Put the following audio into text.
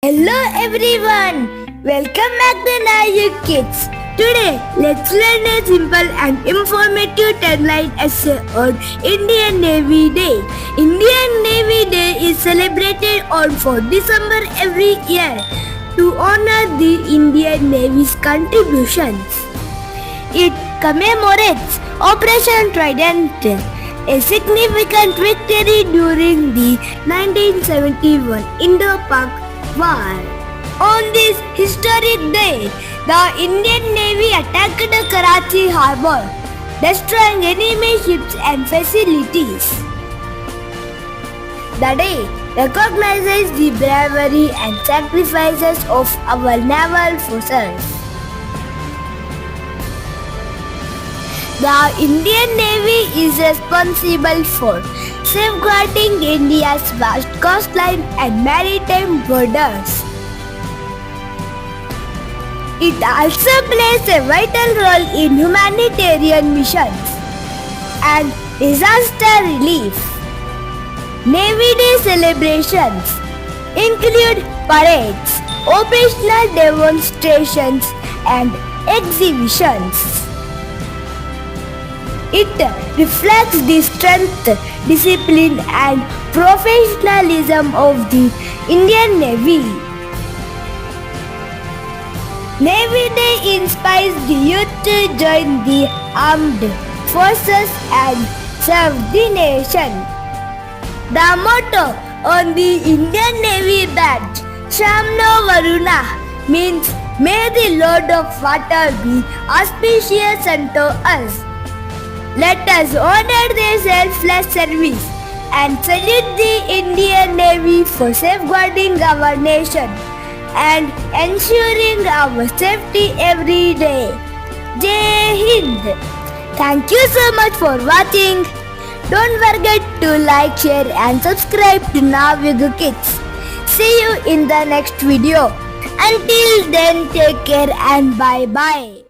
Hello everyone! Welcome back to NavYugKids. Today, let's learn a simple and informative 10-line essay on Indian Navy Day. Indian Navy Day is celebrated on 4th December every year to honor the Indian Navy's contributions. It commemorates Operation Trident, a significant victory during the 1971 Indo-Pak War. On this historic day, the Indian Navy attacked Karachi Harbour, destroying enemy ships and facilities. The day recognizes the bravery and sacrifices of our naval forces. The Indian Navy is responsible for safeguarding India's vast coastline and maritime borders. It also plays a vital role in humanitarian missions and disaster relief. Navy Day celebrations include parades, operational demonstrations, and exhibitions. It reflects the strength, discipline, and professionalism of the Indian Navy. Navy Day inspires the youth to join the armed forces and serve the nation. The motto on the Indian Navy badge, Shamno Varuna, means may the Lord of Water be auspicious unto us. Let us honor their selfless service and salute the Indian Navy for safeguarding our nation and ensuring our safety every day. Jai Hind! Thank you so much for watching. Don't forget to like, share and subscribe to NavYugKids. See you in the next video. Until then, take care and bye-bye.